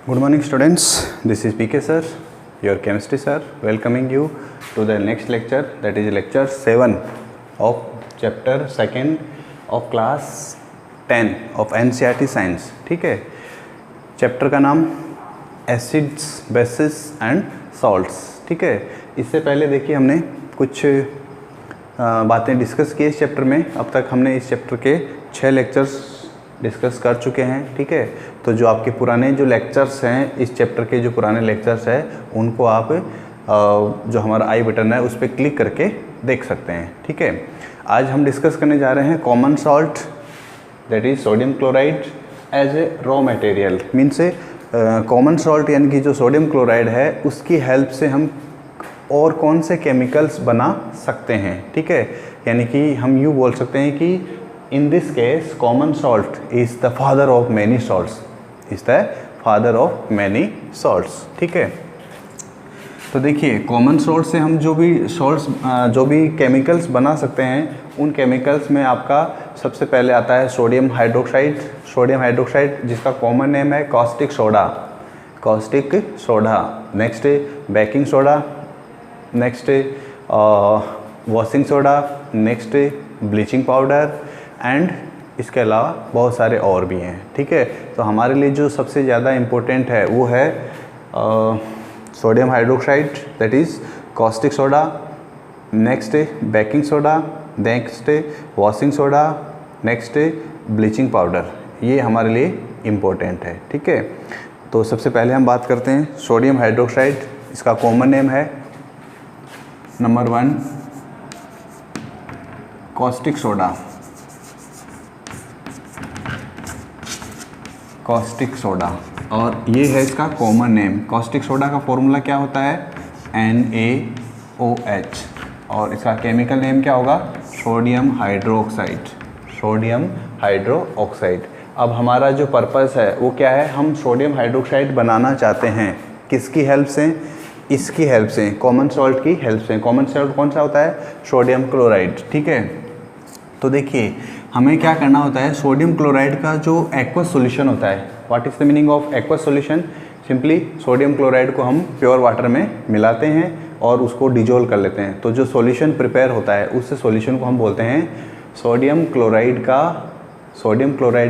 Good morning students, this is PK sir, your chemistry sir, welcoming you to the next lecture, that is lecture 7 of chapter 2nd of class 10 of NCERT science. ठीक है, chapter का नाम acids, basis and salts. ठीक है, इससे पहले देखिए हमने कुछ बातें डिस्कस की इस चैप्टर में. अब तक हमने इस चैप्टर के 6 लेक्चर्स डिस्कस कर चुके हैं. ठीक है, तो जो आपके पुराने जो लेक्चर्स हैं इस चैप्टर के, जो पुराने लेक्चर्स हैं उनको आप जो हमारा आई बटन है उस पर क्लिक करके देख सकते हैं. ठीक है, आज हम डिस्कस करने जा रहे हैं common salt, that is sodium chloride as a raw material. Means common salt यानी कि जो सोडियम क्लोराइड है उसकी हेल्प से हम और कौन से केमिकल्स बना सकते हैं. ठीक है, यानी कि हम यूँ बोल सकते हैं कि in this case common salt is the father of many salts, is the father of many salts. ठीक है, तो देखिए कॉमन सॉल्ट से हम जो भी सॉल्ट्स जो भी केमिकल्स बना सकते हैं उन केमिकल्स में आपका सबसे पहले आता है सोडियम हाइड्रोक्साइड. सोडियम हाइड्रोक्साइड जिसका कॉमन नेम है caustic soda, caustic soda. Next baking soda, next washing soda, next bleaching powder and इसके अलावा बहुत सारे और भी हैं. ठीक है, तो हमारे लिए जो सबसे ज़्यादा इम्पोर्टेंट है वो है sodium hydroxide, that is caustic soda. Next baking soda, next washing soda, next bleaching powder. ये हमारे लिए इम्पोर्टेंट है. ठीक है, तो सबसे पहले हम बात करते हैं सोडियम हाइड्रोक्साइड. इसका कॉमन नेम है number 1 caustic soda, caustic soda, और ये है इसका कॉमन नेम. कॉस्टिक सोडा का फॉर्मूला क्या होता है NaOH, और इसका केमिकल नेम क्या होगा सोडियम हाइड्रोक्साइड, सोडियम हाइड्रोक्साइड. अब हमारा जो पर्पस है वो क्या है, हम सोडियम हाइड्रोक्साइड बनाना चाहते हैं. किसकी हेल्प से? इसकी हेल्प से, कॉमन सॉल्ट की हेल्प से. कॉमन सॉल्ट कौन सा होता है? Sodium chloride. ठीक है, तो देखिए हमें क्या करना होता है, सोडियम क्लोराइड का जो एक्वस सॉल्यूशन होता है. What is the meaning of aqueous solution? Simply sodium chloride को हम प्योर वाटर में मिलाते हैं और उसको डिजोल्व कर लेते हैं. तो जो सॉल्यूशन प्रिपेयर होता है उस सॉल्यूशन को हम बोलते हैं सोडियम क्लोराइड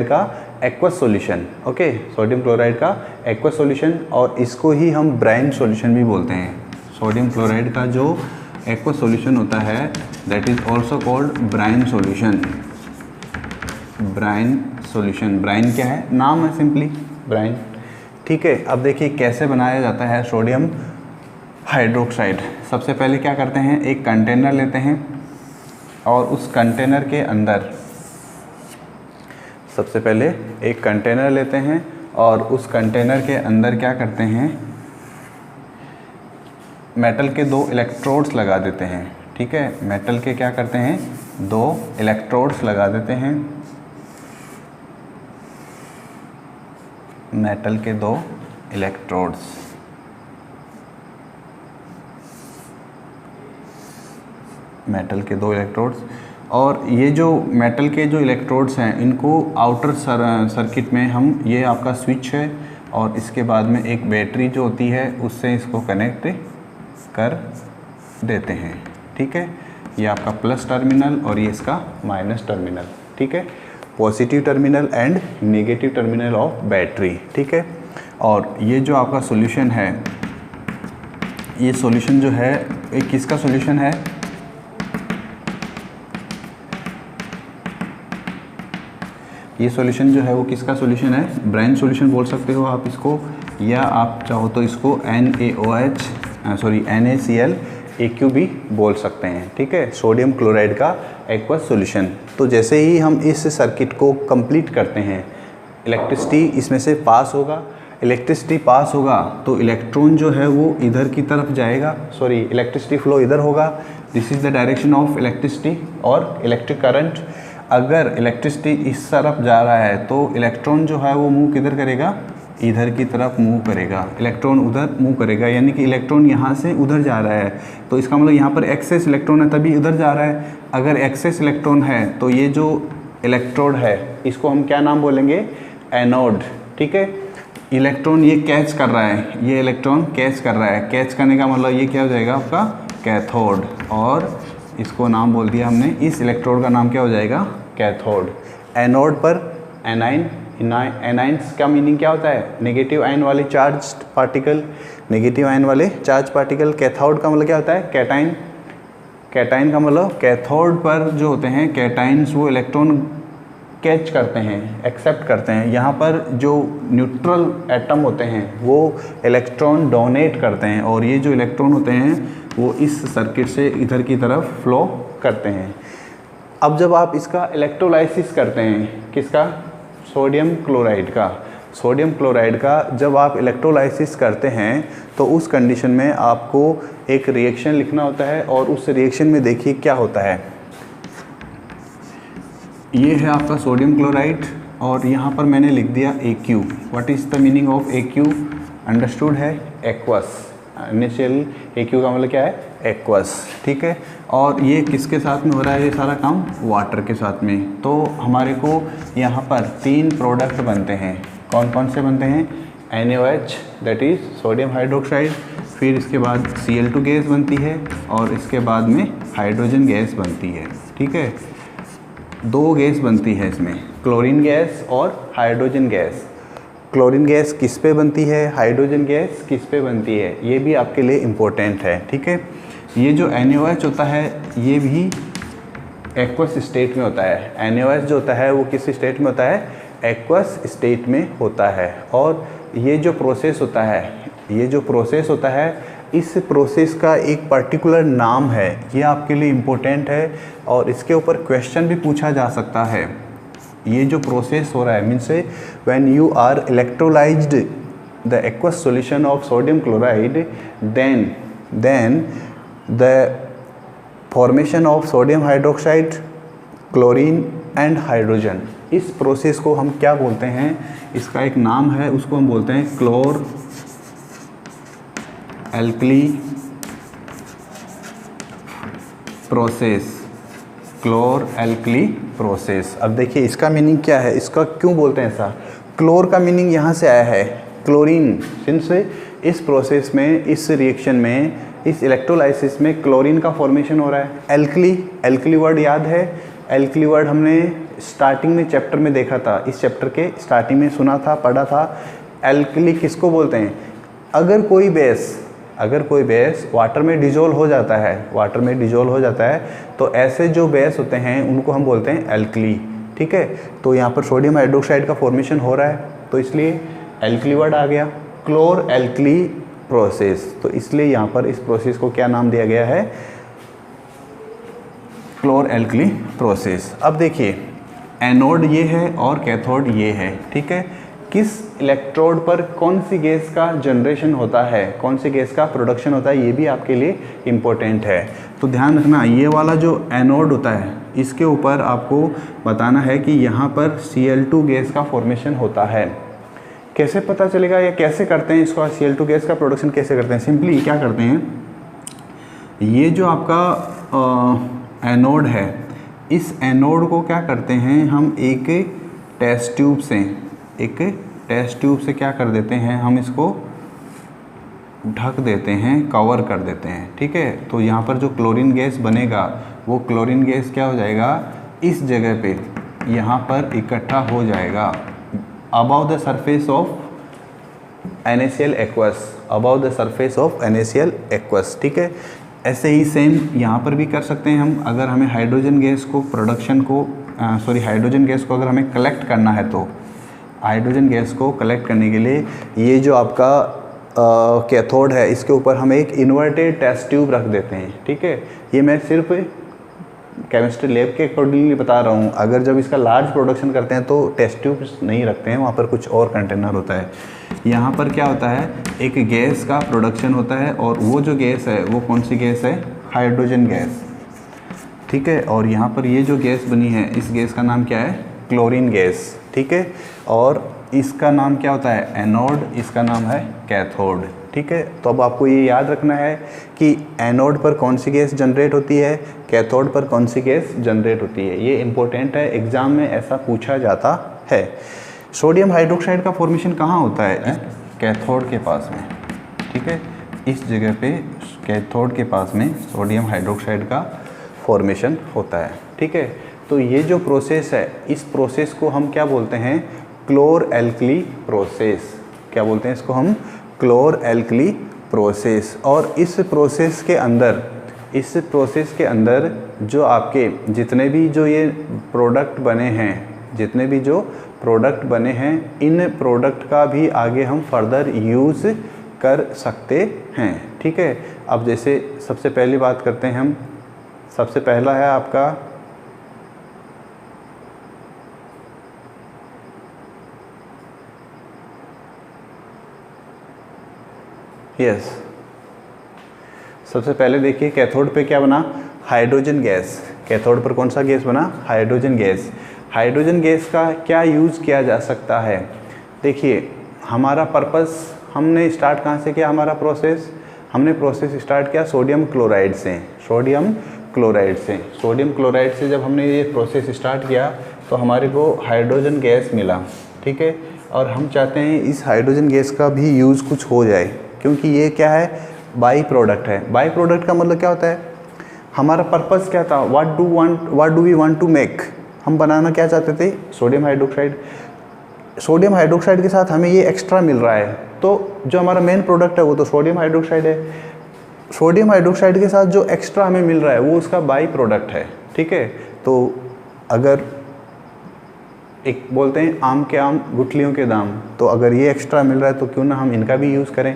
का aqueous solution. Okay, sodium chloride का एक्वस सॉल्यूशन, और इसको ही हम ब्राइन सॉल्यूशन भी बोलते हैं. सोडियम क्लोराइड का जो एक्वस सॉल्यूशन होता है that is also called brine solution. Brine solution, brine क्या है? नाम है सिंपली ब्राइन. ठीक है, अब देखिए कैसे बनाया जाता है सोडियम हाइड्रोक्साइड. सबसे पहले क्या करते हैं, एक कंटेनर लेते हैं और उस कंटेनर के अंदर, सबसे पहले एक कंटेनर लेते हैं और उस कंटेनर के अंदर क्या करते हैं, मेटल के 2 इलेक्ट्रोड्स लगा देते हैं. ठीक है, मेटल के क्या करते हैं, 2 इलेक्ट्रोड्स लगा देते हैं. मेटल के 2 इलेक्ट्रोड्स, मेटल के 2 इलेक्ट्रोड्स. और ये जो मेटल के जो इलेक्ट्रोड्स हैं इनको आउटर सर्किट में हम, ये आपका स्विच है और इसके बाद में एक बैटरी जो होती है उससे इसको कनेक्ट कर देते हैं. ठीक है, ये आपका प्लस टर्मिनल और ये इसका माइनस टर्मिनल. ठीक है, positive terminal and negative terminal of battery. ठीक है, और ये जो आपका सॉल्यूशन है, ये सॉल्यूशन जो है ये किसका सॉल्यूशन है, ये सॉल्यूशन जो है वो किसका सॉल्यूशन है, ब्राइन सॉल्यूशन बोल सकते हो आप इसको, या आप चाहो तो इसको NaCl भी बोल सकते हैं. ठीक है, सोडियम क्लोराइड का एक्वस सॉल्यूशन. तो जैसे ही हम इस सर्किट को कंप्लीट करते हैं, इलेक्ट्रिसिटी इसमें से पास होगा. इलेक्ट्रिसिटी पास होगा तो इलेक्ट्रॉन जो है वो इधर की तरफ जाएगा, इलेक्ट्रिसिटी फ्लो इधर होगा. This is the direction of electricity और इलेक्ट्रिक करंट. अगर इलेक्ट्रिसिटी इस तरफ जा रहा है तो इलेक्ट्रॉन जो है वो मूव किधर करेगा, इधर की तरफ मूव करेगा. इलेक्ट्रॉन उधर मूव करेगा, यानी कि इलेक्ट्रॉन यहाँ से उधर जा रहा है, तो इसका मतलब यहाँ पर एक्सेस इलेक्ट्रॉन है तभी उधर जा रहा है. अगर एक्सेस इलेक्ट्रॉन है तो ये जो इलेक्ट्रोड है इसको हम क्या नाम बोलेंगे, एनोड. ठीक है, इलेक्ट्रॉन ये कैच कर रहा है, ये इलेक्ट्रॉन कैच कर रहा है, कैच करने का मतलब ये क्या हो जाएगा आपका कैथोड, और इसको नाम बोल दिया हमने, इस इलेक्ट्रोड का नाम क्या हो जाएगा कैथोड। एनोड पर एनाइन, एनाइंस का मीनिंग क्या होता है नेगेटिव आयन वाले चार्ज पार्टिकल, नेगेटिव आयन वाले चार्ज पार्टिकल। कैथोड का मतलब क्या होता है कैटाइन, कैटाइन का मतलब कैथोड पर जो होते हैं कैटाइन्स वो इलेक्ट्रॉन कैच करते हैं, एक्सेप्ट करते हैं। यहाँ पर जो न्यूट्रल एटम होते हैं वो इलेक्ट्रॉन डोनेट करते हैं, और ये जो इलेक्ट्रॉन होते हैं वो इस सर्किट से इधर की तरफ फ्लो करते हैं। अब जब आप इसका इलेक्ट्रोलाइसिस करते हैं, किसका सोडियम क्लोराइड का, सोडियम क्लोराइड का जब आप इलेक्ट्रोलाइसिस करते हैं तो उस कंडीशन में आपको एक रिएक्शन लिखना होता है, और उस रिएक्शन में देखिए क्या होता है। ये है आपका सोडियम क्लोराइड, और यहाँ पर मैंने लिख दिया AQ। What is the meaning of AQ, understood है एक्वस, इनिशियल AQ का मतलब क्या है एक्वस, ठीक है। और ये किसके साथ में हो रहा है ये सारा काम, वाटर के साथ में। तो हमारे को यहाँ पर 3 प्रोडक्ट बनते हैं, कौन कौन से बनते हैं, NaOH that is sodium hydroxide, फिर इसके बाद Cl2 गैस बनती है, और इसके बाद में हाइड्रोजन गैस बनती है, ठीक है। 2 गैस बनती है इसमें, क्लोरीन गैस और हाइड्रोजन गैस। क्लोरीन गैस किस पे बनती है, हाइड्रोजन गैस किस पे बनती है, ये भी आपके लिए इम्पोर्टेंट है, ठीक है। ये जो NaOH होता है ये भी एक्वस स्टेट में होता है। NaOH जो होता है वो किस स्टेट में होता है, एक्वस स्टेट में होता है। और ये जो प्रोसेस होता है, ये जो प्रोसेस होता है, इस प्रोसेस का एक पर्टिकुलर नाम है, ये आपके लिए इम्पोर्टेंट है, और इसके ऊपर क्वेश्चन भी पूछा जा सकता है। ये जो प्रोसेस हो रहा है means when you are electrolysed the aqueous solution of sodium chloride, then the formation of sodium hydroxide, chlorine and hydrogen, इस प्रोसेस को हम क्या बोलते हैं, इसका एक नाम है, उसको हम बोलते हैं क्लोर एल्कली प्रोसेस, क्लोर एल्कली प्रोसेस। अब देखिए इसका मीनिंग क्या है, इसका क्यों बोलते हैं ऐसा। क्लोर का मीनिंग यहाँ से आया है क्लोरीन, सिंस इस प्रोसेस में, इस रिएक्शन में, इस इलेक्ट्रोलाइसिस में क्लोरीन का फॉर्मेशन हो रहा है। एल्कली, एल्कली वर्ड याद है, एल्कली वर्ड हमने स्टार्टिंग में चैप्टर में देखा था, इस चैप्टर के स्टार्टिंग में सुना था, पढ़ा था। एल्कली किसको बोलते हैं, अगर कोई बेस वाटर में डिजोल्व हो जाता है, वाटर में डिजोल्व हो जाता है, तो ऐसे जो बेस होते हैं उनको हम बोलते हैं एल्कली, ठीक है। तो यहाँ पर सोडियम हाइड्रोक्साइड का फॉर्मेशन हो रहा है, तो इसलिए एल्कली वर्ड आ गया, क्लोर एल्कली प्रोसेस। तो इसलिए यहाँ पर इस प्रोसेस को क्या नाम दिया गया है, क्लोर एल्कली प्रोसेस। अब देखिए एनोड ये है और कैथोड ये है, ठीक है। किस इलेक्ट्रोड पर कौन सी गैस का जनरेशन होता है, कौन सी गैस का प्रोडक्शन होता है, ये भी आपके लिए इम्पोर्टेंट है। तो ध्यान रखना, ये वाला जो एनोड होता है इसके ऊपर आपको बताना है कि यहाँ पर Cl2 गैस का फॉर्मेशन होता है। कैसे पता चलेगा या कैसे करते हैं इसको, Cl2 गैस का प्रोडक्शन कैसे करते हैं, सिंपली क्या करते हैं, ये जो आपका एनोड है, इस एनोड को क्या करते हैं हम, एक टेस्ट ट्यूब से क्या कर देते हैं, हम इसको ढक देते हैं, कवर कर देते हैं, ठीक है। तो यहाँ पर जो क्लोरीन गैस बनेगा वो क्लोरीन गैस क्या हो जाएगा, इस जगह पे यहाँ पर इकट्ठा हो जाएगा about the surface of NaCl aqueous, about the surface of NaCl aqueous, ठीक है। ऐसे ही सेम यहाँ पर भी कर सकते हैं हम, अगर हमें हाइड्रोजन गैस को हाइड्रोजन गैस को अगर हमें कलेक्ट करना है, तो हाइड्रोजन गैस को कलेक्ट करने के लिए ये जो आपका कैथोड है इसके ऊपर हम एक इन्वर्टेड टेस्ट ट्यूब रख देते हैं, ठीक है। ये मैं सिर्फ केमिस्ट्री लैब के अकॉर्डिंगली बता रहा हूँ, अगर जब इसका लार्ज प्रोडक्शन करते हैं तो टेस्ट ट्यूब नहीं रखते हैं, वहाँ पर कुछ और कंटेनर होता है। यहाँ पर क्या होता है, एक गैस का प्रोडक्शन होता है, और वो जो गैस है वो कौन सी गैस है, हाइड्रोजन गैस, ठीक है। और यहाँ पर ये जो गैस बनी है, इस गैस का नाम क्या है, क्लोरीन गैस, ठीक है। और इसका नाम क्या होता है, एनोड, इसका नाम है कैथोड, ठीक है। तो अब आपको ये याद रखना है कि एनोड पर कौन सी गैस जनरेट होती है, कैथोड पर कौन सी गैस जनरेट होती है, ये इम्पोर्टेंट है, एग्ज़ाम में ऐसा पूछा जाता है। सोडियम हाइड्रोक्साइड का फॉर्मेशन कहाँ होता है? कैथोड के पास में, ठीक है, इस जगह पे कैथोड के पास में सोडियम हाइड्रोक्साइड का फॉर्मेशन होता है, ठीक है। तो ये जो प्रोसेस है, इस प्रोसेस को हम क्या बोलते हैं? क्लोर एल्कली प्रोसेस। क्या बोलते हैं इसको हम? क्लोर एल्कली प्रोसेस। और इस प्रोसेस के अंदर जो आपके जितने भी जो ये प्रोडक्ट बने हैं, इन प्रोडक्ट का भी आगे हम फर्दर यूज़ कर सकते हैं, ठीक है। अब जैसे सबसे पहली बात करते हैं हम, सबसे पहला है आपका सबसे पहले देखिए कैथोड पे क्या बना? Hydrogen gas. कैथोड पर कौन सा गैस बना? Hydrogen gas. हाइड्रोजन गैस का क्या यूज़ किया जा सकता है? देखिए हमारा पर्पस, हमने स्टार्ट कहाँ से किया हमारा प्रोसेस? हमने प्रोसेस स्टार्ट किया सोडियम क्लोराइड से। सोडियम क्लोराइड से जब हमने ये प्रोसेस स्टार्ट किया तो हमारे को हाइड्रोजन गैस मिला, ठीक है। और हम चाहते हैं इस हाइड्रोजन गैस का भी यूज़ कुछ हो जाए, क्योंकि ये क्या है? बाई प्रोडक्ट है। बाई प्रोडक्ट का मतलब क्या होता है? हमारा पर्पस क्या था? What do we want to make? हम बनाना क्या चाहते थे? Sodium hydroxide. सोडियम हाइड्रोक्साइड के साथ हमें ये एक्स्ट्रा मिल रहा है, तो जो हमारा मेन प्रोडक्ट है वो तो सोडियम हाइड्रोक्साइड है। सोडियम हाइड्रोक्साइड के साथ जो एक्स्ट्रा हमें मिल रहा है वो उसका बाई प्रोडक्ट है, ठीक है। तो अगर एक बोलते हैं आम के आम गुठलियों के दाम, तो अगर ये एक्स्ट्रा मिल रहा है तो क्यों ना हम इनका भी यूज़ करें।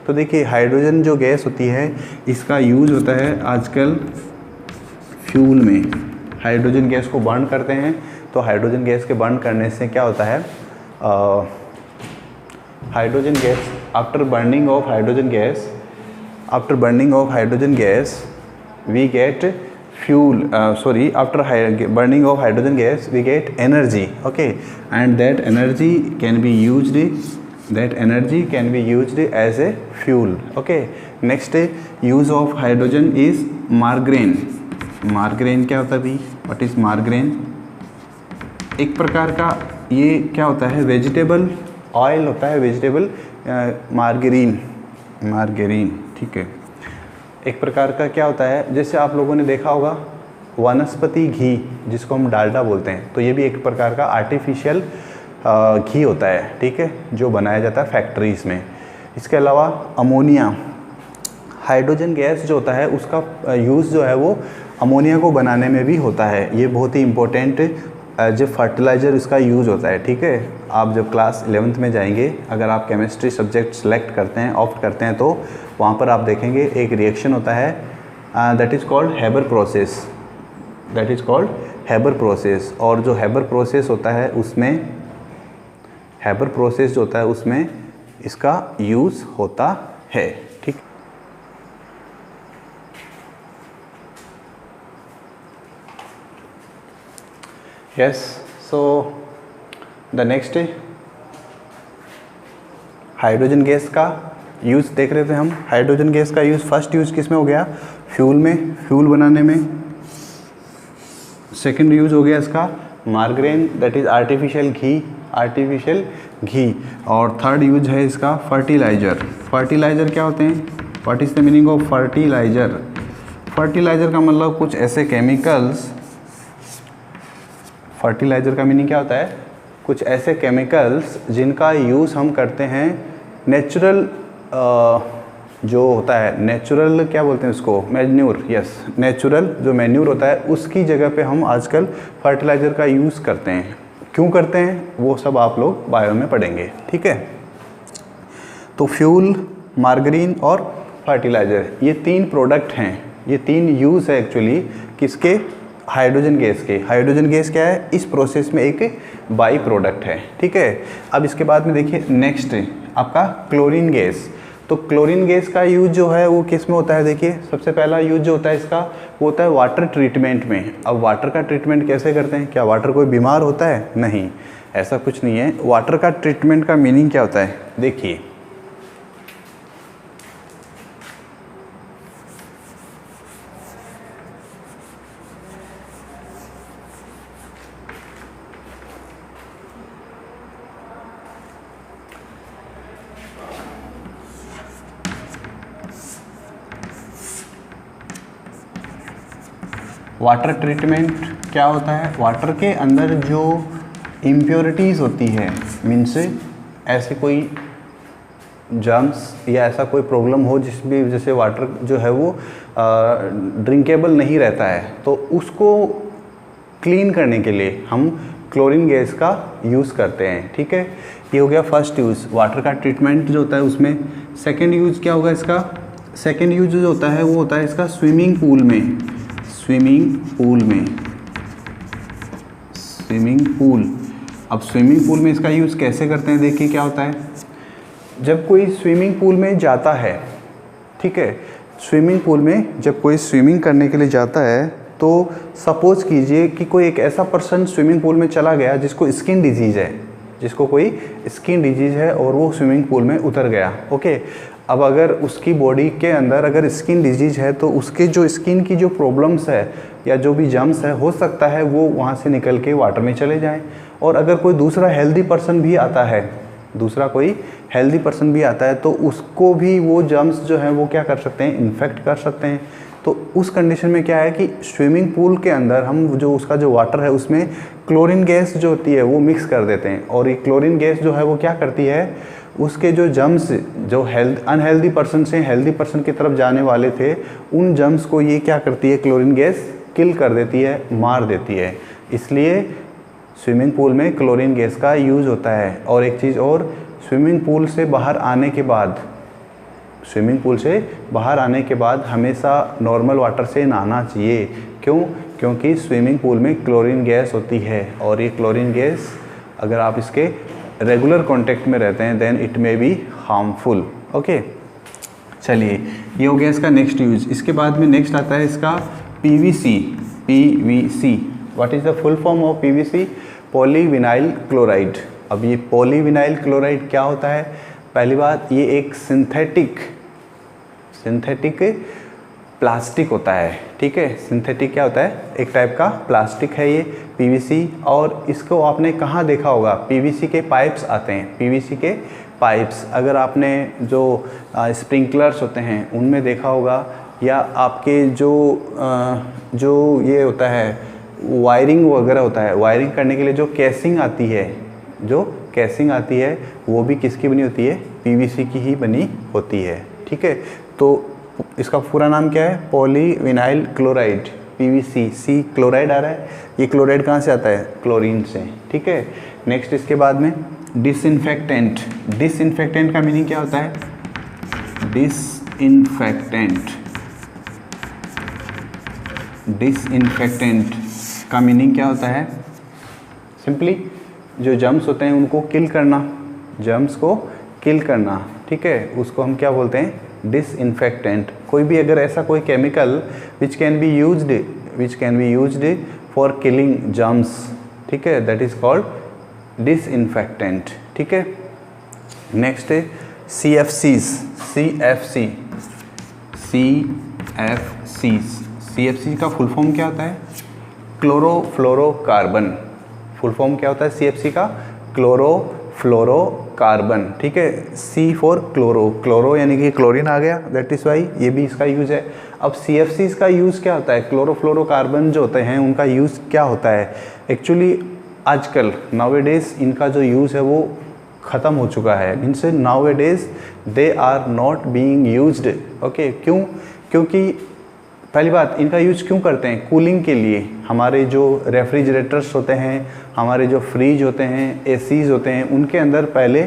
तो देखिए हाइड्रोजन जो गैस होती है इसका यूज़ होता है आजकल फ्यूल में। हाइड्रोजन गैस को बर्न करते हैं, तो हाइड्रोजन गैस के बर्न करने से क्या होता है? Hydrogen gas after burning of hydrogen gas we get fuel, after burning of hydrogen gas we get energy, okay, and that energy can be used as a fuel, okay. Next use of hydrogen is margarine. Margarine क्या होता है भाई? What is margarine? एक प्रकार का ये क्या होता है? वेजिटेबल ऑयल होता है, वेजिटेबल मार्गरीन, ठीक है। एक प्रकार का क्या होता है? जैसे आप लोगों ने देखा होगा वनस्पति घी, जिसको हम डालडा बोलते हैं, तो ये भी एक प्रकार का आर्टिफिशियल घी होता है, ठीक है, जो बनाया जाता है फैक्ट्रीज़ में। इसके अलावा अमोनिया, हाइड्रोजन गैस जो होता है उसका यूज़ जो है वो अमोनिया को बनाने में भी होता है। ये बहुत ही इम्पोर्टेंट जो फर्टिलाइज़र इसका यूज़ होता है, ठीक है। आप जब क्लास 11th में जाएंगे, अगर आप केमिस्ट्री सब्जेक्ट सेलेक्ट करते हैं, ऑप्ट करते हैं, तो वहाँ पर आप देखेंगे एक रिएक्शन होता है that is called Haber process. और जो हेबर प्रोसेस होता है उसमें इसका यूज़ होता है, ठीक। Yes, so the next hydrogen gas का यूज़ देख रहे थे हम। हाइड्रोजन गैस का यूज़, फर्स्ट यूज़ किस में हो गया? फ्यूल में, फ्यूल बनाने में। सेकंड यूज़ हो गया इसका मार्गरेन, दैट इज़ आर्टिफिशियल घी। और थर्ड यूज है इसका फर्टिलाइज़र क्या होते हैं? What is the meaning of fertiliser? Fertiliser का मतलब कुछ ऐसे केमिकल्स, फर्टिलाइज़र का मीनिंग क्या होता है? कुछ ऐसे केमिकल्स जिनका यूज़ हम करते हैं नेचुरल, जो होता है नेचुरल, क्या बोलते हैं उसको? मैन्यूर। यस, नेचुरल जो मैन्यूर होता है उसकी जगह पे हम आजकल फर्टिलाइज़र का यूज़ करते हैं। क्यों करते हैं वो सब आप लोग बायो में पढ़ेंगे, ठीक है। तो फ्यूल, मार्गरीन और फर्टिलाइज़र, ये तीन प्रोडक्ट हैं, ये तीन यूज़ है एक्चुअली किसके? हाइड्रोजन गैस के। हाइड्रोजन गैस क्या है? इस प्रोसेस में एक बाई प्रोडक्ट है, ठीक है। अब इसके बाद में देखिए नेक्स्ट आपका क्लोरीन गैस। तो क्लोरीन गैस का यूज जो है वो किस में होता है? देखिए सबसे पहला यूज जो होता है इसका वो होता है वाटर ट्रीटमेंट में। अब वाटर का ट्रीटमेंट कैसे करते हैं? क्या वाटर कोई बीमार होता है? नहीं, ऐसा कुछ नहीं है। वाटर का ट्रीटमेंट का मीनिंग क्या होता है? देखिए वाटर ट्रीटमेंट क्या होता है, वाटर के अंदर जो इम्प्योरिटीज़ होती है, मीन्स ऐसे कोई जर्म्स या ऐसा कोई प्रॉब्लम हो जिसकी वजह से वाटर जो है वो ड्रिंकेबल नहीं रहता है, तो उसको क्लीन करने के लिए हम क्लोरीन गैस का यूज़ करते हैं। ठीक है, ये हो गया फर्स्ट यूज़, वाटर का ट्रीटमेंट जो होता है उसमें। सेकेंड यूज़ क्या होगा इसका, सेकेंड यूज़ जो होता है वो होता है इसका स्विमिंग पूल में। स्विमिंग पूल, अब स्विमिंग पूल में इसका यूज़ कैसे करते हैं, देखिए क्या होता है। जब कोई स्विमिंग पूल में जाता है, ठीक है, स्विमिंग पूल में जब कोई स्विमिंग करने के लिए जाता है, तो सपोज़ कीजिए कि कोई एक ऐसा पर्सन स्विमिंग पूल में चला गया जिसको स्किन डिजीज़ है, जिसको कोई स्किन डिजीज़ है और वो स्विमिंग पूल में उतर गया। ओके, अब अगर उसकी बॉडी के अंदर अगर स्किन डिजीज़ है तो उसके जो स्किन की जो प्रॉब्लम्स है या जो भी जर्म्स है, हो सकता है वो वहाँ से निकल के वाटर में चले जाएं। और अगर कोई दूसरा हेल्दी पर्सन भी आता है, दूसरा कोई हेल्दी पर्सन भी आता है, तो उसको भी वो जर्म्स जो हैं वो क्या कर सकते हैं, इन्फेक्ट कर सकते हैं। तो उस कंडीशन में क्या है कि स्विमिंग पूल के अंदर हम जो उसका जो वाटर है उसमें क्लोरीन गैस जो होती है वो मिक्स कर देते हैं, और ये क्लोरीन गैस जो है वो क्या करती है, उसके जो जर्म्स जो अनहेल्दी पर्सन से हेल्दी पर्सन की तरफ जाने वाले थे, उन जर्म्स को ये क्या करती है, क्लोरीन गैस किल कर देती है, मार देती है। इसलिए स्विमिंग पूल में क्लोरीन गैस का यूज़ होता है। और एक चीज़ और, स्विमिंग पूल से बाहर आने के बाद, स्विमिंग पूल से बाहर आने के बाद हमेशा नॉर्मल वाटर से नहाना चाहिए। क्यों? क्योंकि स्विमिंग पूल में क्लोरीन गैस होती है, और ये क्लोरीन गैस अगर आप इसके रेगुलर कांटेक्ट में रहते हैं then it may be harmful. Okay, चलिए ये हो गया इसका नेक्स्ट यूज। इसके बाद में नेक्स्ट आता है इसका PVC. PVC, what is the full form of PVC? Polyvinyl chloride. अब ये पॉलीविनाइल क्लोराइड क्या होता है? पहली बात, ये एक सिंथेटिक प्लास्टिक होता है। ठीक है, सिंथेटिक क्या होता है? एक टाइप का प्लास्टिक है ये पीवीसी। और इसको आपने कहाँ देखा होगा? पीवीसी के पाइप्स आते हैं, पीवीसी के पाइप्स अगर आपने जो स्प्रिंकलर्स होते हैं उनमें देखा होगा, या आपके जो ये होता है वायरिंग वगैरह होता है, वायरिंग करने के लिए जो केसिंग आती है, वो भी किसकी बनी होती है? पीवीसी की ही बनी होती है। ठीक है, तो इसका पूरा नाम क्या है? Polyvinyl chloride, PVC. C chloride आ रहा है, ये क्लोराइड कहाँ से आता है? क्लोरीन से। ठीक है, नेक्स्ट इसके बाद में डिसइंफेक्टेंट। डिसइंफेक्टेंट का मीनिंग क्या होता है? डिसइंफेक्टेंट का मीनिंग क्या होता है? सिंपली जो जर्म्स होते हैं उनको किल करना, जर्म्स को किल करना। ठीक है, उसको हम क्या बोलते हैं? डिसइंफेक्टेंट। कोई भी अगर ऐसा कोई chemical which can be used for killing germs, ठीक है, दैट इज कॉल्ड डिसइंफेक्टेंट। ठीक है, नेक्स्ट है CFCs का फुल फॉर्म क्या होता है? क्लोरोफ्लोरोकार्बन। फुल फॉर्म क्या होता है CFC का? क्लोरोफ्लोरोकार्बन। ठीक है, C फॉर क्लोरो यानी कि क्लोरीन आ गया, दैट इज़ वाई ये भी इसका यूज़ है। अब CFCs का यूज़ क्या होता है? क्लोरोफ्लोरोकार्बन जो होते हैं उनका यूज़ क्या होता है? एक्चुअली आजकल नाउअडेज इनका जो यूज़ है वो ख़त्म हो चुका है। Means nowadays they are not being used. Okay, क्यों? क्योंकि पहली बात, इनका यूज़ क्यों करते हैं? कूलिंग के लिए। हमारे जो रेफ्रिजरेटर्स होते हैं, हमारे जो फ्रिज होते हैं, एसीज होते हैं, उनके अंदर पहले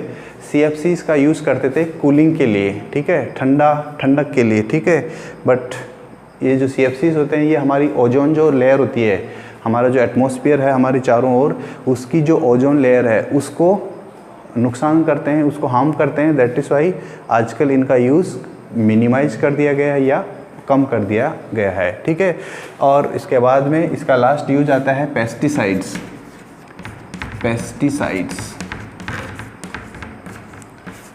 CFCs का यूज़ करते थे कूलिंग के लिए। ठीक है, ठंडक के लिए। ठीक है, बट ये जो CFCs होते हैं ये हमारी ओजोन जो लेयर होती है, हमारा जो एटमॉस्फेयर है हमारे चारों ओर, उसकी जो ओजोन लेयर है उसको नुकसान करते हैं, उसको हार्म करते हैं। दैट इज़ वाई आजकल इनका यूज़ मिनिमाइज कर दिया गया है या कम कर दिया गया है। ठीक है, और इसके बाद में इसका लास्ट यूज आता है पेस्टिसाइड्स।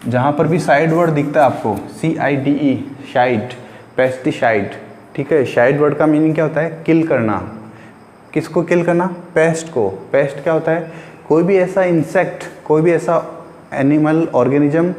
जहाँ पर भी साइड वर्ड दिखता है आपको, CIDE, शाइड, पेस्टिसाइड। ठीक है, शाइड वर्ड का मीनिंग क्या होता है? किल करना। किसको किल करना? पेस्ट को। पेस्ट क्या होता है? कोई भी ऐसा इंसेक्ट, कोई भी ऐसा एनिमल, ऑर्गेनिज्म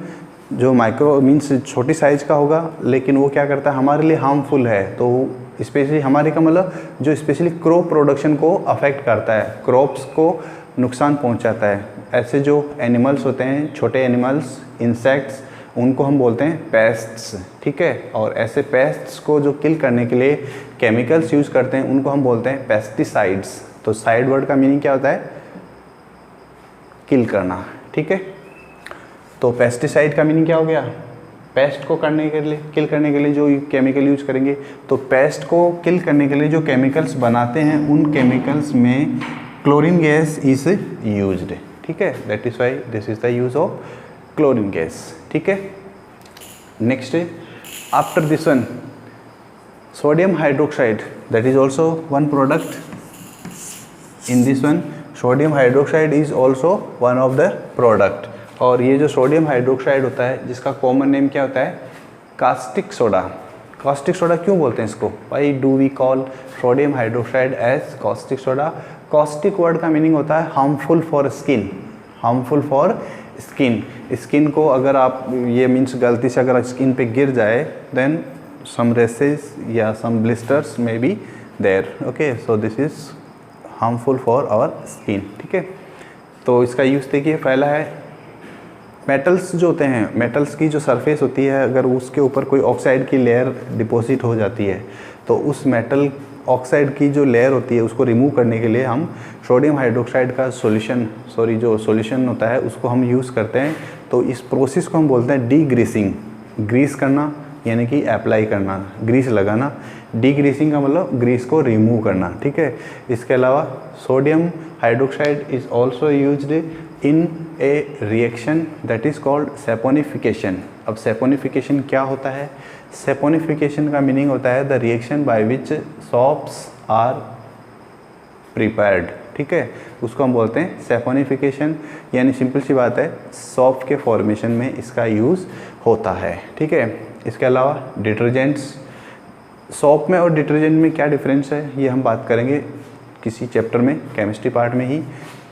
जो माइक्रो मीन्स छोटी साइज़ का होगा, लेकिन वो क्या करता है? हमारे लिए हार्मफुल है, तो स्पेशली हमारे का मतलब जो स्पेशली क्रॉप प्रोडक्शन को अफेक्ट करता है, क्रॉप्स को नुकसान पहुंचाता है। ऐसे जो एनिमल्स होते हैं, छोटे एनिमल्स, इंसेक्ट्स, उनको हम बोलते हैं पेस्ट्स, ठीक है। और ऐसे पेस्ट्स को जो किल करने के लिए केमिकल्स यूज़ करते हैं उनको हम बोलते हैं पेस्टिसाइड्स। तो साइड वर्ड का मीनिंग क्या होता है? किल करना, ठीक है। तो पेस्टिसाइड का मीनिंग क्या हो गया? पेस्ट को करने के लिए, किल करने के लिए जो केमिकल यूज करेंगे। तो पेस्ट को किल करने के लिए जो केमिकल्स बनाते हैं उन केमिकल्स में क्लोरीन गैस इज यूज्ड, ठीक है। That is why this is the use of chlorine gas, ठीक है। Next after this one sodium hydroxide, that is also one product in this one. Sodium hydroxide is also one of the product. और ये जो sodium hydroxide होता है जिसका common name क्या होता है? Caustic soda. कास्टिक सोडा क्यों बोलते हैं इसको? Why do we call sodium hydroxide as caustic soda? Caustic word का मीनिंग होता है harmful for skin, harmful for skin. Skin को अगर आप, ये मीन्स गलती से अगर स्किन पे गिर जाए देन सम रेसेस या some blisters may be there, okay. So this is harmful for our skin, ठीक है। तो इसका यूज़ देखिए, पहला है मेटल्स जो होते हैं, मेटल्स की जो सरफेस होती है अगर उसके ऊपर कोई ऑक्साइड की लेयर डिपॉजिट हो जाती है तो उस मेटल ऑक्साइड की जो लेयर होती है उसको रिमूव करने के लिए हम सोडियम हाइड्रोक्साइड का जो सॉल्यूशन होता है उसको हम यूज़ करते हैं। तो इस प्रोसेस को हम बोलते हैं डी ग्रीसिंग। ग्रीस करना यानी कि अप्लाई करना, ग्रीस लगाना। डी ग्रीसिंग का मतलब ग्रीस को रिमूव करना, ठीक है। इसके अलावा sodium hydroxide is also used in a reaction that is called saponification. अब सैपोनिफिकेशन क्या होता है? सैपोनिफिकेशन का मीनिंग होता है the reaction by which soaps are prepared, ठीक है। उसको हम बोलते हैं सैपोनिफिकेशन, यानी सिंपल सी बात है सॉप के फॉर्मेशन में इसका यूज़ होता है, ठीक है। इसके अलावा डिटर्जेंट्स, सॉप में और डिटर्जेंट में क्या डिफरेंस है ये हम बात करेंगे किसी चैप्टर में, केमिस्ट्री पार्ट में ही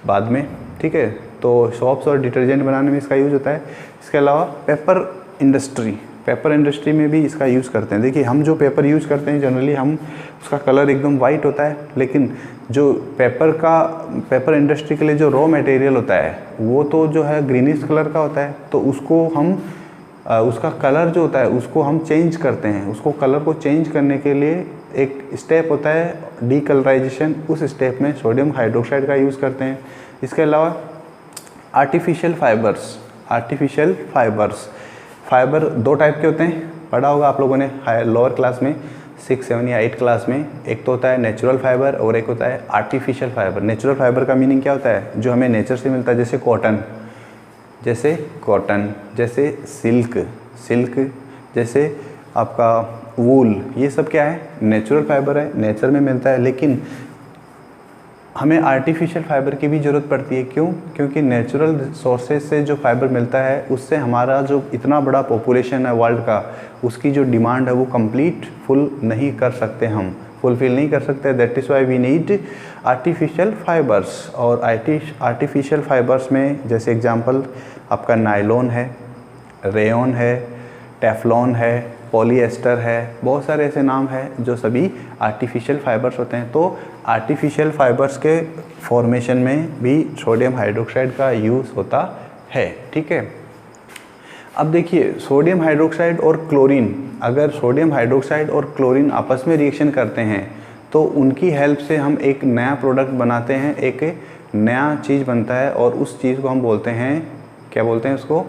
बाद में, ठीक है। तो सॉप्स और डिटर्जेंट बनाने में इसका यूज़ होता है। इसके अलावा पेपर इंडस्ट्री में भी इसका यूज़ करते हैं। देखिए हम जो पेपर यूज़ करते हैं जनरली हम उसका कलर एकदम वाइट होता है, लेकिन जो पेपर इंडस्ट्री के लिए जो रॉ मटेरियल होता है वो तो जो है ग्रीनिश कलर का होता है। तो उसको हम उसका कलर जो होता है उसको हम चेंज करते हैं। उसको कलर को चेंज करने के लिए एक स्टेप होता है डीकलराइजेशन, उस स्टेप में सोडियम हाइड्रोक्साइड का यूज़ करते हैं। इसके अलावा आर्टिफिशियल फाइबर दो टाइप के होते हैं, पढ़ा होगा आप लोगों ने लोअर क्लास में 6, 7 या 8 क्लास में। एक तो होता है नेचुरल फाइबर और एक होता है आर्टिफिशियल फाइबर। नेचुरल फाइबर का मीनिंग क्या होता है? जो हमें नेचर से मिलता है, जैसे कॉटन, जैसे सिल्क, जैसे आपका वूल, ये सब क्या है? नेचुरल फाइबर है, नेचर में मिलता है। लेकिन हमें आर्टिफिशियल फाइबर की भी ज़रूरत पड़ती है। क्यों? क्योंकि नेचुरल सोर्सेज से जो फाइबर मिलता है उससे हमारा जो इतना बड़ा पॉपुलेशन है वर्ल्ड का, उसकी जो डिमांड है वो फुलफिल नहीं कर सकते। That is why we need artificial fibres. और आर्टिफिशियल फाइबर्स में जैसे एग्जांपल आपका नायलॉन है, रेयॉन है, टेफ्लॉन है, पॉलीएस्टर है, बहुत सारे ऐसे नाम हैं जो सभी आर्टिफिशियल फाइबर्स होते हैं। तो आर्टिफिशियल फाइबर्स के फॉर्मेशन में भी सोडियम हाइड्रोक्साइड का यूज़ होता है, ठीक है। अब देखिए सोडियम हाइड्रोक्साइड और क्लोरीन, अगर सोडियम हाइड्रोक्साइड और क्लोरीन आपस में रिएक्शन करते हैं तो उनकी हेल्प से हम एक नया प्रोडक्ट बनाते हैं, एक नया चीज़ बनता है और उस चीज़ को हम बोलते हैं, क्या बोलते हैं उसको?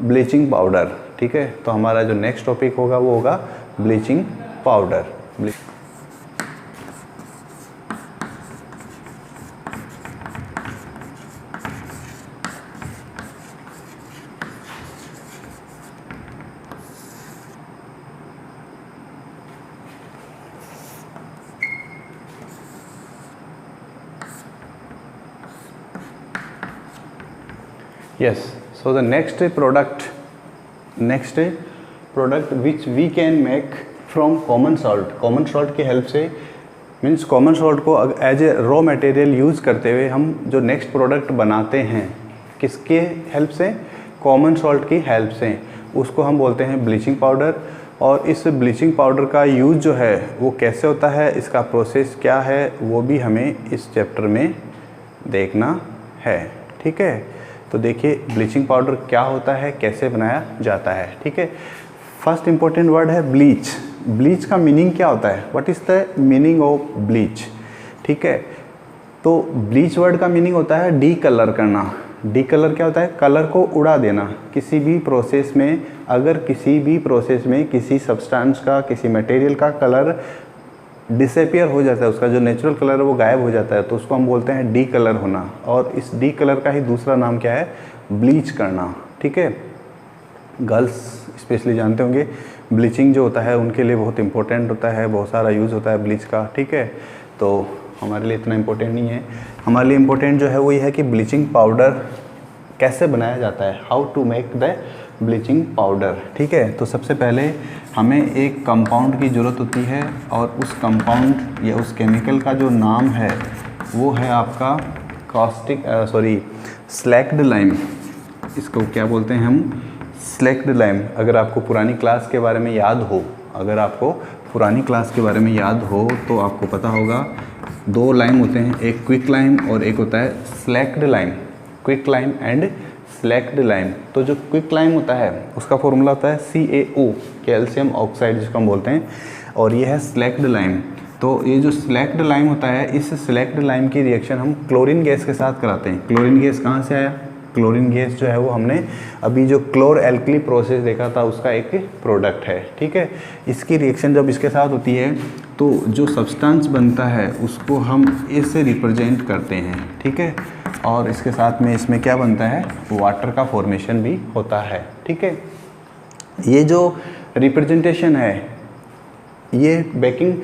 ब्लीचिंग पाउडर, ठीक है। तो हमारा जो नेक्स्ट टॉपिक होगा वो होगा bleaching powder. Yes, so the next product which we can make from common salt की हेल्प से, मीन्स कॉमन सॉल्ट को as a raw material use करते हुए हम जो नेक्स्ट प्रोडक्ट बनाते हैं, किसके हेल्प से? कॉमन सॉल्ट की हेल्प से। उसको हम बोलते हैं ब्लीचिंग पाउडर। और इस ब्लीचिंग पाउडर का यूज़ जो है वो कैसे होता है, इसका प्रोसेस क्या है, वो भी हमें इस चैप्टर में देखना है। ठीक है, तो देखिए ब्लीचिंग पाउडर क्या होता है, कैसे बनाया जाता है। ठीक है, फर्स्ट इंपॉर्टेंट वर्ड है ब्लीच। ब्लीच का मीनिंग क्या होता है, what is the meaning of bleach. ठीक है, तो ब्लीच वर्ड का मीनिंग होता है डी कलर करना। डी कलर क्या होता है, कलर को उड़ा देना। किसी भी प्रोसेस में, अगर किसी भी प्रोसेस में किसी सब्सटेंस का, किसी मटेरियल का कलर डिसअपियर हो जाता है, उसका जो नेचुरल कलर है वो गायब हो जाता है, तो उसको हम बोलते हैं डी कलर होना। और इस डी कलर का ही दूसरा नाम क्या है, ब्लीच करना। ठीक है, गर्ल्स स्पेशली जानते होंगे ब्लीचिंग जो होता है उनके लिए बहुत इंपॉर्टेंट होता है, बहुत सारा यूज़ होता है ब्लीच का। ठीक है, तो हमारे लिए इतना इम्पोर्टेंट नहीं है। हमारे लिए इम्पोर्टेंट जो है वो ये है कि ब्लीचिंग पाउडर कैसे बनाया जाता है, how to make the bleaching powder. ठीक है, तो सबसे पहले हमें एक कंपाउंड की ज़रूरत होती है, और उस कंपाउंड या उस केमिकल का जो नाम है वो है आपका स्लैक्ड लाइम। इसको क्या बोलते हैं हम, स्लैक्ड लाइम। अगर आपको पुरानी क्लास के बारे में याद हो, अगर आपको पुरानी क्लास के बारे में याद हो तो आपको पता होगा दो लाइम होते हैं, एक क्विक लाइम और एक होता है slaked lime. Quick lime and slaked lime. तो जो क्विक लाइम होता है उसका फॉर्मूला होता है CaO, कैल्शियम ऑक्साइड जिसको हम बोलते हैं, और ये है स्लैक्ड लाइम। तो ये जो स्लैक्ड लाइम होता है, इस स्लैक्ड लाइम की रिएक्शन हम क्लोरीन गैस के साथ कराते हैं। क्लोरीन गैस कहाँ से आया, क्लोरीन गैस जो है वो हमने अभी जो क्लोर एल्कली प्रोसेस देखा था उसका एक प्रोडक्ट है। ठीक है, इसकी रिएक्शन जब इसके साथ होती है तो जो सब्सटेंस बनता है उसको हम इससे रिप्रेजेंट करते हैं। ठीक है, और इसके साथ में इसमें क्या बनता है, वाटर का फॉर्मेशन भी होता है। ठीक है, ये जो रिप्रेजेंटेशन है ये ब्लीचिंग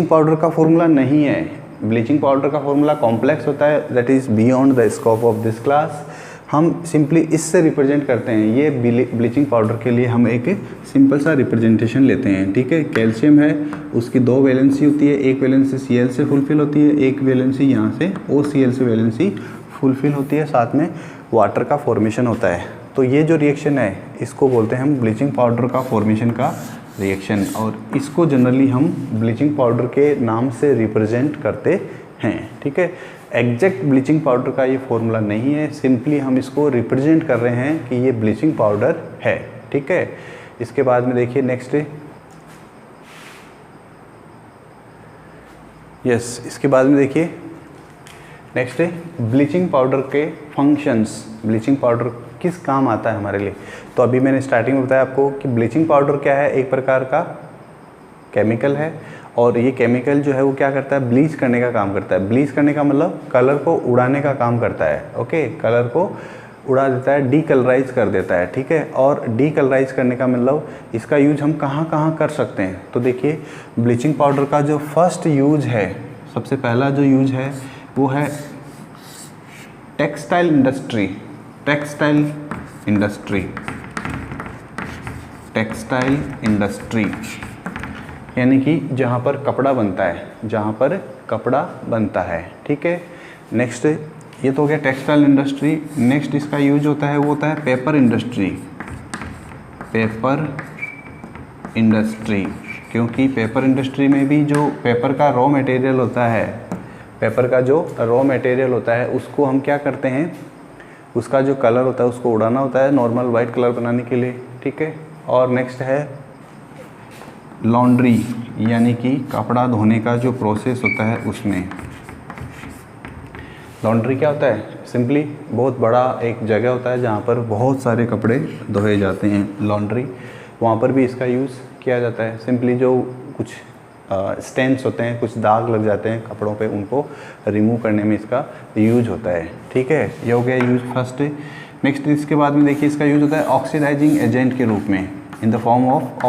पाउडर का फॉर्मूला नहीं है। ब्लीचिंग पाउडर का फॉर्मूला कॉम्प्लेक्स होता है, that is beyond the scope of this class. हम सिंपली इससे रिप्रेजेंट करते हैं। ये ब्लीचिंग पाउडर के लिए हम एक सिंपल सा रिप्रेजेंटेशन लेते हैं। ठीक है, कैल्शियम है, उसकी दो वैलेंसी होती है, एक वैलेंसी Cl से फुलफिल होती है, एक वैलेंसी यहाँ से OCl से वैलेंसी फुलफिल होती है, साथ में वाटर का फॉर्मेशन होता है। तो ये जो रिएक्शन है इसको बोलते हैं हम ब्लीचिंग पाउडर का फॉर्मेशन का रिएक्शन, और इसको जनरली हम ब्लीचिंग पाउडर के नाम से रिप्रेजेंट करते हैं। ठीक है, एग्जैक्ट ब्लीचिंग पाउडर का ये फॉर्मूला नहीं है, सिंपली हम इसको रिप्रेजेंट कर रहे हैं कि ये ब्लीचिंग पाउडर है। ठीक है, इसके बाद में देखिए नेक्स्ट इसके बाद में देखिए नेक्स्ट ब्लीचिंग पाउडर के फंक्शंस। ब्लीचिंग पाउडर किस काम आता है हमारे लिए। तो अभी मैंने स्टार्टिंग में बताया आपको कि ब्लीचिंग पाउडर क्या है, एक प्रकार का केमिकल है, और ये केमिकल जो है वो क्या करता है, ब्लीच करने का काम करता है। ब्लीच करने का मतलब कलर को उड़ाने का काम करता है। ओके, कलर को उड़ा देता है, डीकलराइज कर देता है। ठीक है, और डीकलराइज करने का मतलब इसका यूज हम कहाँ कहाँ कर सकते हैं। तो देखिए ब्लीचिंग पाउडर का जो फर्स्ट यूज है, सबसे पहला जो यूज है वो है टेक्सटाइल इंडस्ट्री। टेक्सटाइल इंडस्ट्री यानी कि जहाँ पर कपड़ा बनता है, जहाँ पर कपड़ा बनता है। ठीक है, नेक्स्ट ये तो हो गया टेक्सटाइल इंडस्ट्री। नेक्स्ट इसका यूज होता है वो होता है पेपर इंडस्ट्री। पेपर इंडस्ट्री, क्योंकि पेपर इंडस्ट्री में भी जो पेपर का रॉ मटेरियल होता है, पेपर का जो रॉ मटेरियल होता है उसको हम क्या करते हैं, उसका जो कलर होता है उसको उड़ाना होता है नॉर्मल वाइट कलर बनाने के लिए। ठीक है, और नेक्स्ट है लॉन्ड्री, यानी कि कपड़ा धोने का जो प्रोसेस होता है उसमें। लॉन्ड्री क्या होता है, सिंपली बहुत बड़ा एक जगह होता है जहाँ पर बहुत सारे कपड़े धोए जाते हैं, लॉन्ड्री। वहाँ पर भी इसका यूज़ किया जाता है। सिंपली जो कुछ स्टेन्स होते हैं, कुछ दाग लग जाते हैं कपड़ों पे, उनको रिमूव करने में इसका यूज होता है। ठीक है, ये हो गया यूज फर्स्ट। नेक्स्ट इसके बाद में देखिए इसका यूज होता है ऑक्सीडाइजिंग एजेंट के रूप में, in the form of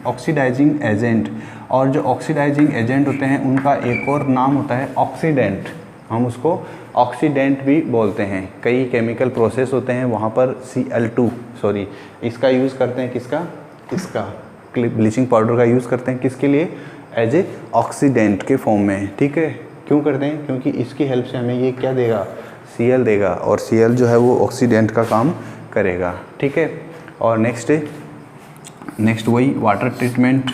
oxidising agent. और जो ऑक्सीडाइजिंग एजेंट होते हैं उनका एक और नाम होता है ऑक्सीडेंट। हम उसको ऑक्सीडेंट भी बोलते हैं। कई केमिकल प्रोसेस होते हैं वहाँ पर इसका यूज़ करते हैं, इसका ब्लीचिंग पाउडर का यूज़ करते हैं किसके लिए, एज ए ऑक्सीडेंट के फॉर्म में। ठीक है, क्यों करते हैं, क्योंकि इसकी हेल्प से हमें ये क्या देगा, Cl देगा, और Cl जो है वो ऑक्सीडेंट का काम करेगा। ठीक है, और नेक्स्ट नेक्स्ट वही वाटर ट्रीटमेंट,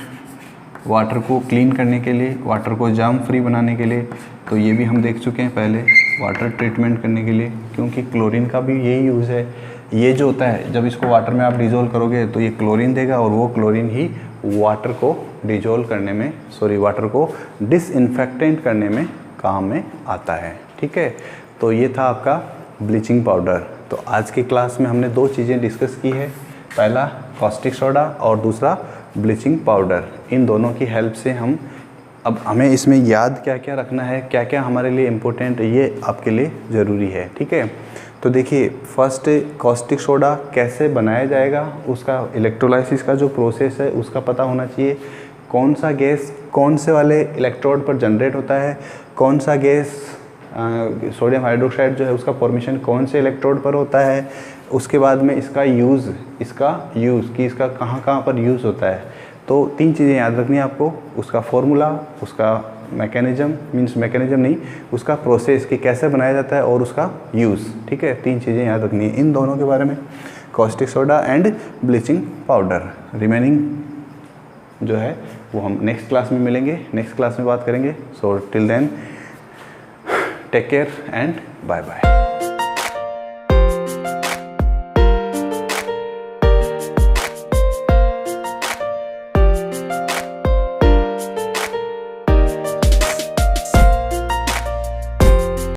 वाटर को क्लीन करने के लिए, वाटर को जाम फ्री बनाने के लिए, तो ये भी हम देख चुके हैं पहले, वाटर ट्रीटमेंट करने के लिए, क्योंकि क्लोरीन का भी यही यूज़ है। ये जो होता है जब इसको वाटर में आप डिज़ोल्व करोगे तो ये क्लोरीन देगा और वो क्लोरीन ही वाटर को डिज़ोल्व करने में, वाटर को डिसइंफेक्टेंट करने में काम में आता है। ठीक है, तो ये था आपका ब्लीचिंग पाउडर। तो आज की क्लास में हमने दो चीज़ें डिस्कस की है, पहला कॉस्टिक सोडा और दूसरा ब्लीचिंग पाउडर। इन दोनों की हेल्प से हम, अब हमें इसमें याद क्या क्या रखना है, क्या क्या हमारे लिए इम्पोर्टेंट है, ये आपके लिए ज़रूरी है। ठीक है, तो देखिए फर्स्ट कॉस्टिक सोडा कैसे बनाया जाएगा, उसका इलेक्ट्रोलाइसिस का जो प्रोसेस है उसका पता होना चाहिए। कौन सा गैस कौन से वाले इलेक्ट्रोड पर जनरेट होता है, कौन सा गैस सोडियम हाइड्रोक्साइड जो है उसका फॉर्मेशन कौन से इलेक्ट्रोड पर होता है, उसके बाद में इसका यूज़ कि इसका कहाँ कहाँ पर यूज़ होता है। तो तीन चीज़ें याद रखनी है आपको, उसका फॉर्मूला, उसका मैकेनिज्म नहीं, उसका प्रोसेस कि कैसे बनाया जाता है और उसका यूज़। ठीक है, तीन चीज़ें याद रखनी है इन दोनों के बारे में, caustic soda and bleaching powder. Remaining जो है वो हम नेक्स्ट क्लास में मिलेंगे, नेक्स्ट क्लास में बात करेंगे। So till then take care and bye bye.